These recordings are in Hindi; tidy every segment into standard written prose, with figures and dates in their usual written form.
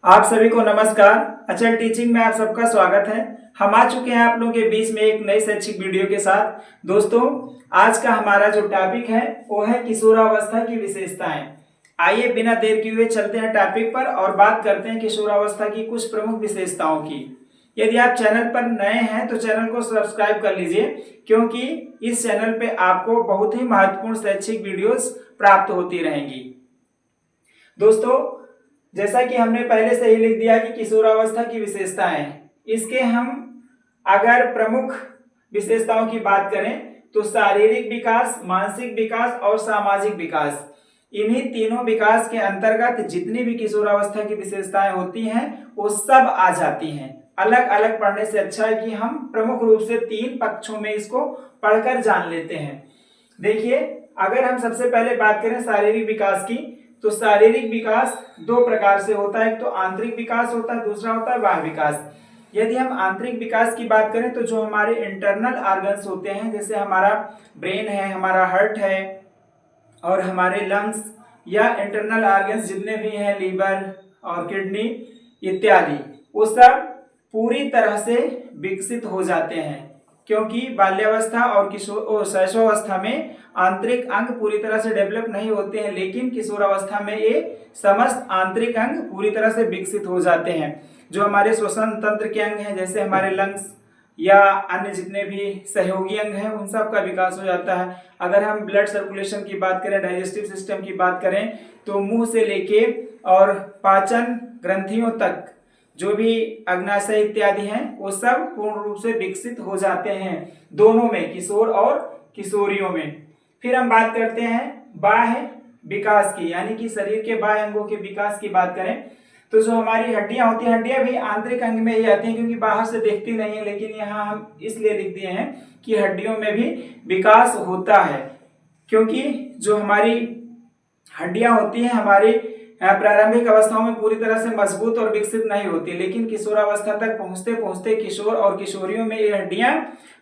आप सभी को नमस्कार। अचल टीचिंग में आप सबका स्वागत है। हम आ चुके हैं आप लोगों के बीच में एक नई शैक्षिक वीडियो के साथ। दोस्तों, आज का हमारा जो टॉपिक है वो है किशोरावस्था की विशेषताएं। आइए बिना देर किए हुए चलते हैं टॉपिक पर और बात करते हैं किशोरावस्था की कुछ प्रमुख विशेषताओं की। यदि आप चैनल पर नए हैं तो चैनल को सब्सक्राइब कर लीजिए, क्योंकि इस चैनल पे आपको बहुत ही महत्वपूर्ण शैक्षिक वीडियोस प्राप्त होती रहेंगी। दोस्तों, जैसा कि हमने पहले से ही लिख दिया कि किशोरावस्था की विशेषताएं, इसके हम अगर प्रमुख विशेषताओं की बात करें तो शारीरिक विकास, मानसिक विकास और सामाजिक विकास, इन्हीं तीनों विकास के अंतर्गत जितनी भी किशोरावस्था की विशेषताएं होती हैं वो सब आ जाती हैं। अलग अलग पढ़ने से अच्छा है कि हम प्रमुख रूप से तीन पक्षों में इसको पढ़कर जान लेते हैं। देखिए, अगर हम सबसे पहले बात करें शारीरिक विकास की, तो शारीरिक विकास दो प्रकार से होता है। एक तो आंतरिक विकास होता है, दूसरा होता है बाह्य विकास। यदि हम आंतरिक विकास की बात करें तो जो हमारे इंटरनल ऑर्गन्स होते हैं, जैसे हमारा ब्रेन है, हमारा हार्ट है और हमारे लंग्स या इंटरनल ऑर्गन्स जितने भी हैं, लीवर और किडनी इत्यादि, वो सब पूरी तरह से विकसित हो जाते हैं, क्योंकि बाल्यावस्था और शैशवावस्था में आंतरिक अंग पूरी तरह से डेवलप नहीं होते हैं, लेकिन किशोरावस्था में ये समस्त आंतरिक अंग पूरी तरह से विकसित हो जाते हैं। जो हमारे श्वसन तंत्र के अंग हैं, जैसे हमारे लंग्स या अन्य जितने भी सहयोगी अंग हैं, उन सब का विकास हो जाता है। अगर हम ब्लड सर्कुलेशन की बात करें, डाइजेस्टिव सिस्टम की बात करें, तो मुंह से लेके और पाचन ग्रंथियों तक जो भी अग्नाशय इत्यादि हैं वो सब पूर्ण रूप से विकसित हो जाते हैं, दोनों में, किशोर और किशोरियों में। फिर हम बात करते हैं बाह्य विकास की, यानी कि शरीर के बाह्य अंगों के विकास की बात करें तो जो हमारी हड्डियां होती हैं, हड्डियां भी आंतरिक अंग में ही आती हैं, क्योंकि बाहर से दिखती नहीं है, लेकिन यहाँ हम इसलिए लिख दिए हैं कि हड्डियों में भी विकास होता है, क्योंकि जो हमारी हड्डियां होती हैं हमारी प्रारंभिक अवस्थाओं में पूरी तरह से मजबूत और विकसित नहीं होती, लेकिन किशोरावस्था तक पहुंचते पहुंचते किशोर और किशोरियों में ये हड्डियां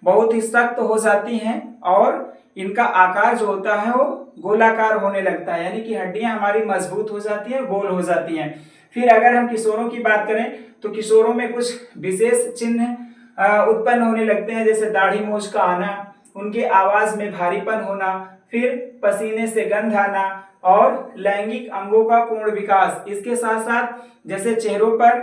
बहुत ही सख्त हो जाती हैं और इनका आकार जो होता है वो गोलाकार होने लगता है, यानी कि हड्डियां हमारी मजबूत हो जाती हैं, गोल हो जाती हैं। फिर अगर हम किशोरों की बात करें तो किशोरों में कुछ विशेष चिन्ह उत्पन्न होने लगते हैं, जैसे दाढ़ी मूंछ का आना, उनके आवाज में भारीपन होना, फिर पसीने से गंध आना और लैंगिक अंगों का पूर्ण विकास। इसके साथ साथ जैसे चेहरों पर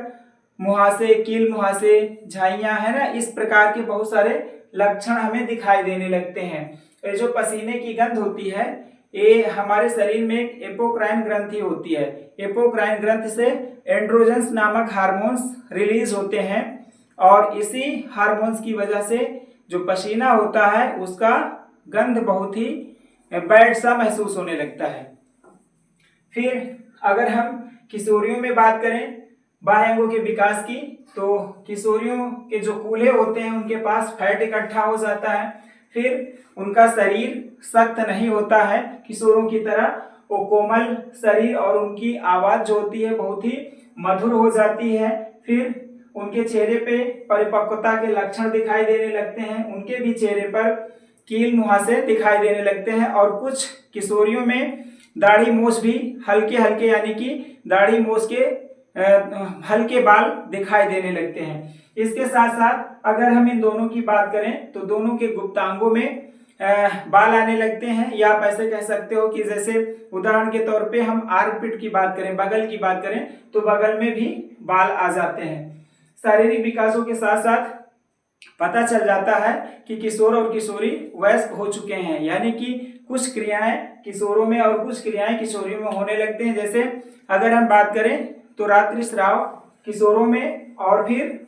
मुहासे, कील मुहासे, झाइयां है ना, इस प्रकार के बहुत सारे लक्षण हमें दिखाई देने लगते हैं। ये जो पसीने की गंध होती है, ये हमारे शरीर में एक एपोक्राइन ग्रंथि होती है। एपोक्राइन ग्रंथि से एंड्रोजन्स नामक हार्मोन्स रिलीज होते हैं और इसी हार्मोन्स की वजह से जो पसीना होता है उसका गंध बहुत ही बैड सा महसूस होने लगता है। फिर अगर हम किशोरियों में बात करें बाह्य अंगों के विकास की, तो किशोरियों के जो कूल्हे होते हैं उनके पास फैट इकट्ठा हो जाता है। फिर उनका शरीर सख्त नहीं होता है किशोरों की तरह, वो कोमल शरीर और उनकी आवाज जो होती है बहुत ही मधुर हो जाती है। फिर उनके चेहरे पे परिपक्वता के लक्षण दिखाई देने लगते हैं, उनके भी चेहरे पर कील मुहासे दिखाई देने लगते हैं और कुछ किशोरियों में दाढ़ी मूछ भी हल्के हल्के, यानी कि दाढ़ी मूछ के हल्के बाल दिखाई देने लगते हैं। इसके साथ साथ अगर हम इन दोनों की बात करें तो दोनों के गुप्तांगों में बाल आने लगते हैं, या आप ऐसे कह सकते हो कि जैसे उदाहरण के तौर पे हम आर्मपिट की बात करें, बगल की बात करें, तो बगल में भी बाल आ जाते हैं। शारीरिक विकासों के साथ साथ पता चल जाता है कि किशोर और किशोरी वयस्क हो चुके हैं, यानी कि कुछ क्रियाएं किशोरों में और कुछ क्रियाएं किशोरियों में होने लगते हैं। जैसे अगर हम बात करें तो रात्रि स्राव किशोरों में और फिर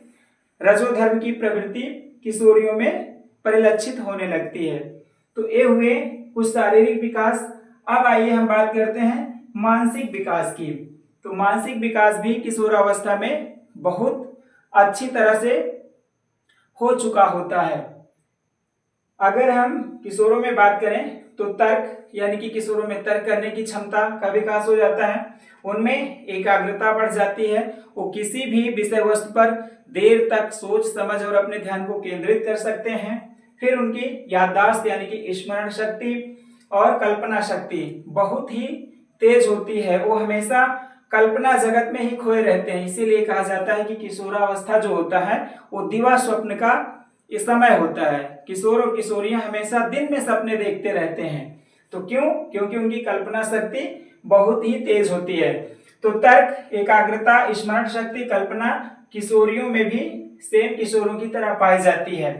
रजोधर्म की प्रवृत्ति किशोरियों में परिलक्षित होने लगती है। तो ये हुए कुछ शारीरिक विकास। अब आइए हम बात करते हैं मानसिक विकास की। तो मानसिक विकास भी किशोरावस्था में बहुत अच्छी तरह से हो चुका होता है। अगर हम किशोरों में बात करें तो तर्क, यानी कि किशोरों में तर्क करने की क्षमता का विकास हो जाता है, उनमें एकाग्रता बढ़ जाती है, वो किसी भी विषय वस्तु पर देर तक सोच समझ और अपने ध्यान को केंद्रित कर सकते हैं। फिर उनकी याददाश्त यानी कि स्मरण शक्ति और कल्पना शक्ति बहुत ही तेज होती है, वो हमेशा कल्पना जगत में ही खोए रहते हैं। इसीलिए कहा जाता है कि किशोरावस्था जो होता है वो दिवा स्वप्न का इस समय होता है। किशोर और किशोरियां हमेशा दिन में सपने देखते रहते हैं। तो क्यों? क्योंकि उनकी कल्पना शक्ति बहुत ही तेज होती है। तो तर्क, एकाग्रता, स्मरण शक्ति, कल्पना किशोरियों में भी सेम किशोरों की तरह पाई जाती है।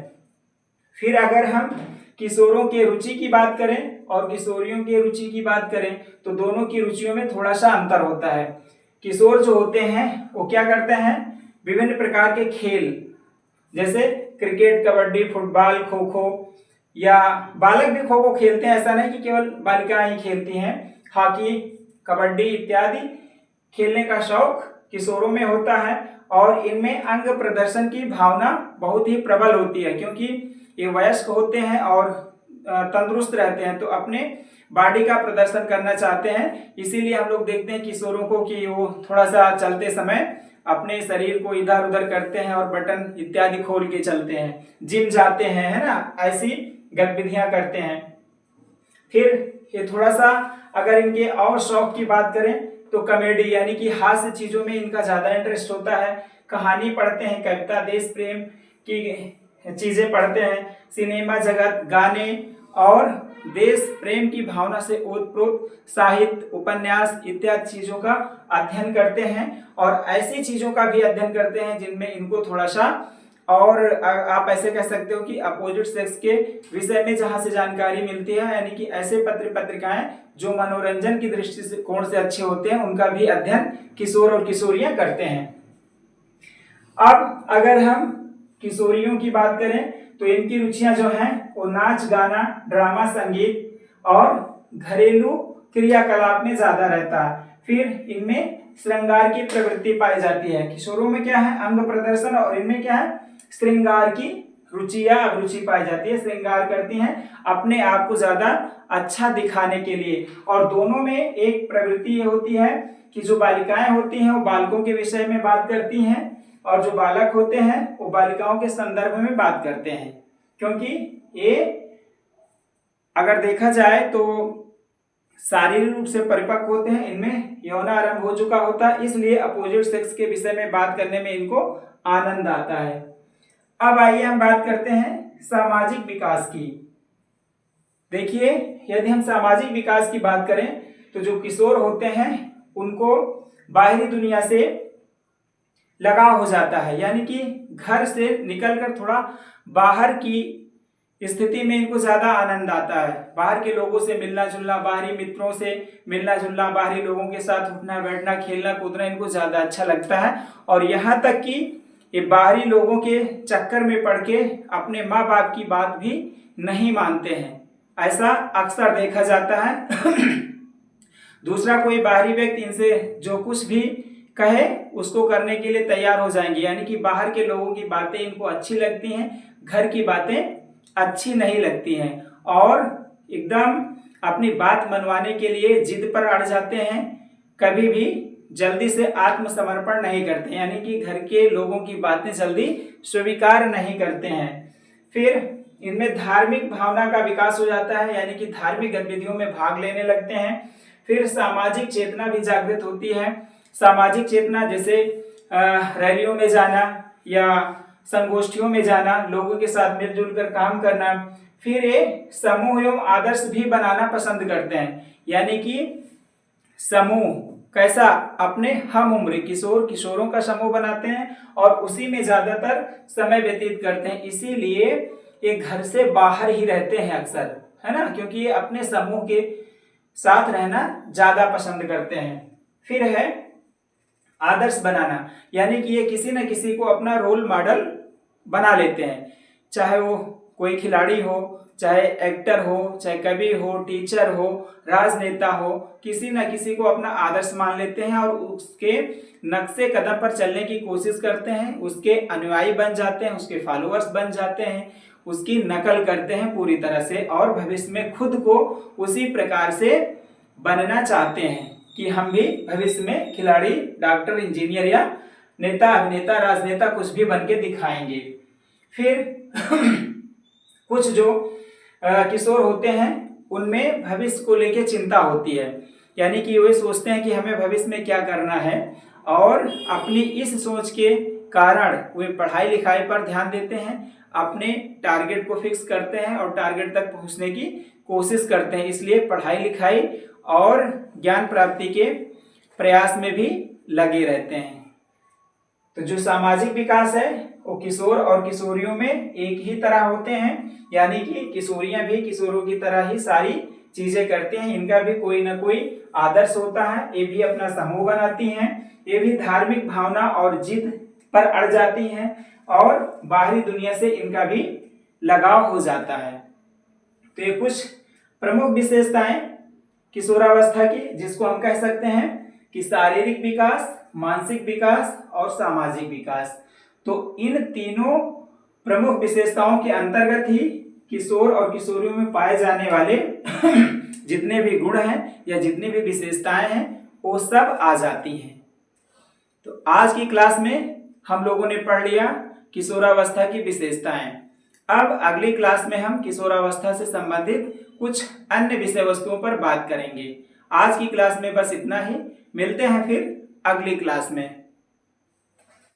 फिर अगर हम किशोरों के रुचि की बात करें और किशोरियों के रुचि की बात करें तो दोनों की रुचियों में थोड़ा सा अंतर होता है। किशोर जो होते हैं वो क्या करते हैं, विभिन्न प्रकार के खेल जैसे क्रिकेट, कबड्डी, फुटबॉल, खो खो, या बालक भी खो खो खेलते हैं, ऐसा नहीं कि केवल बालिकाएं ही खेलती हैं। हॉकी, कबड्डी इत्यादि खेलने का शौक किशोरों में होता है और इनमें अंग प्रदर्शन की भावना बहुत ही प्रबल होती है, क्योंकि ये वयस्क होते हैं और तंदुरुस्त रहते हैं, तो अपने बॉडी का प्रदर्शन करना चाहते हैं। इसीलिए हम लोग देखते हैं किशोरों को कि वो थोड़ा सा चलते समय अपने शरीर को इधर उधर करते हैं और बटन इत्यादि खोल के चलते हैं, जिम जाते हैं, है ना, ऐसी गतिविधियां करते हैं। फिर ये थोड़ा सा अगर इनके और शौक की बात करें तो कॉमेडी यानी कि हास्य चीजों में इनका ज्यादा इंटरेस्ट होता है। कहानी पढ़ते हैं, कविता, देश प्रेम की चीजें पढ़ते हैं, सिनेमा जगत, गाने और देश प्रेम की भावना से ओतप्रोत साहित्य, उपन्यास इत्यादि चीजों का अध्ययन करते हैं और ऐसी चीजों का भी अध्ययन करते हैं जिनमें इनको थोड़ा सा, और आप ऐसे कह सकते हो कि अपोजिट सेक्स के विषय में जहां से जानकारी मिलती है, यानी कि ऐसे पत्र पत्रिकाएं जो मनोरंजन की दृष्टि से कोण से अच्छे होते हैं उनका भी अध्ययन किशोर और किशोरियां करते हैं। अब अगर हम किशोरियों की बात करें तो इनकी रुचियां जो हैं वो नाच, गाना, ड्रामा, संगीत और घरेलू क्रियाकलाप में ज्यादा रहता है। फिर इनमें श्रृंगार की प्रवृत्ति पाई जाती है। किशोरों में क्या है, अंग प्रदर्शन, और इनमें क्या है, श्रृंगार की रुचि या अभिरुचि पाई जाती है। श्रृंगार करती हैं अपने आप को ज्यादा अच्छा दिखाने के लिए। और दोनों में एक प्रवृत्ति ये होती है कि जो बालिकाएं होती हैं वो बालकों के विषय में बात करती हैं और जो बालक होते हैं वो बालिकाओं के संदर्भ में बात करते हैं, क्योंकि ये अगर देखा जाए तो शारीरिक रूप से परिपक्व होते हैं, इनमें यौनारंभ हो चुका होता है, इसलिए अपोजिट सेक्स के विषय में बात करने में इनको आनंद आता है। अब आइए हम बात करते हैं सामाजिक विकास की। देखिए, यदि हम सामाजिक विकास की बात करें तो जो किशोर होते हैं उनको बाहरी दुनिया से लगाव हो जाता है, यानी कि घर से निकलकर थोड़ा बाहर की स्थिति में इनको ज्यादा आनंद आता है। बाहर के लोगों से मिलना जुलना, बाहरी मित्रों से मिलना जुलना, बाहरी लोगों के साथ उठना बैठना, खेलना कूदना इनको ज्यादा अच्छा लगता है। और यहाँ तक कि ये बाहरी लोगों के चक्कर में पड़ के अपने माँ बाप की बात भी नहीं मानते हैं, ऐसा अक्सर देखा जाता है। दूसरा कोई बाहरी व्यक्ति इनसे जो कुछ भी कहे उसको करने के लिए तैयार हो जाएंगे, यानी कि बाहर के लोगों की बातें इनको अच्छी लगती हैं, घर की बातें अच्छी नहीं लगती हैं, और एकदम अपनी बात मनवाने के लिए जिद पर अड़ जाते हैं, कभी भी जल्दी से आत्मसमर्पण नहीं करते, यानी कि घर के लोगों की बातें जल्दी स्वीकार नहीं करते हैं। फिर इनमें धार्मिक भावना का विकास हो जाता है, यानी कि धार्मिक गतिविधियों में भाग लेने लगते हैं। फिर सामाजिक चेतना भी जागृत होती है। सामाजिक चेतना जैसे रैलियों में जाना या संगोष्ठियों में जाना, लोगों के साथ मिलजुल कर काम करना। फिर ये समूह एवं आदर्श भी बनाना पसंद करते हैं, यानी कि समूह कैसा, अपने हम उम्र किशोरों का समूह बनाते हैं और उसी में ज्यादातर समय व्यतीत करते हैं। इसीलिए ये घर से बाहर ही रहते हैं अक्सर, है ना, क्योंकि ये अपने समूह के साथ रहना ज्यादा पसंद करते हैं। फिर है आदर्श बनाना, यानी कि ये किसी न किसी को अपना रोल मॉडल बना लेते हैं, चाहे वो कोई खिलाड़ी हो, चाहे एक्टर हो, चाहे कवि हो, टीचर हो, राजनेता हो, किसी न किसी को अपना आदर्श मान लेते हैं और उसके नक्शे कदम पर चलने की कोशिश करते हैं, उसके अनुयायी बन जाते हैं, उसके फॉलोअर्स बन जाते हैं, उसकी नकल करते हैं पूरी तरह से, और भविष्य में खुद को उसी प्रकार से बनना चाहते हैं कि हम भी भविष्य में खिलाड़ी, डॉक्टर, इंजीनियर या नेता, अभिनेता, राजनेता कुछ भी बन के दिखाएंगे। फिर कुछ जो किशोर होते हैं उनमें भविष्य को लेकर चिंता होती है, यानी कि वे सोचते हैं कि हमें भविष्य में क्या करना है, और अपनी इस सोच के कारण वे पढ़ाई लिखाई पर ध्यान देते हैं, अपने टारगेट को फिक्स करते हैं और टारगेट तक पहुंचने की कोशिश करते हैं। इसलिए पढ़ाई लिखाई और ज्ञान प्राप्ति के प्रयास में भी लगे रहते हैं। तो जो सामाजिक विकास है वो किशोर और किशोरियों में एक ही तरह होते हैं, यानी कि किशोरियां भी किशोरों की तरह ही सारी चीजें करती हैं। इनका भी कोई ना कोई आदर्श होता है, ये भी अपना समूह बनाती हैं, ये भी धार्मिक भावना और जिद पर अड़ जाती हैं और बाहरी दुनिया से इनका भी लगाव हो जाता है। तो ये कुछ प्रमुख विशेषताएं किशोरावस्था की, जिसको हम कह सकते हैं कि शारीरिक विकास, मानसिक विकास और सामाजिक विकास। तो इन तीनों प्रमुख विशेषताओं के अंतर्गत ही किशोर और किशोरियों में पाए जाने वाले जितने भी गुण हैं या जितनी भी विशेषताएं हैं वो सब आ जाती हैं। तो आज की क्लास में हम लोगों ने पढ़ लिया किशोरावस्था की विशेषताएं। अब अगली क्लास में हम किशोरावस्था से संबंधित कुछ अन्य विषय वस्तुओं पर बात करेंगे। आज की क्लास में बस इतना ही, मिलते हैं फिर अगली क्लास में।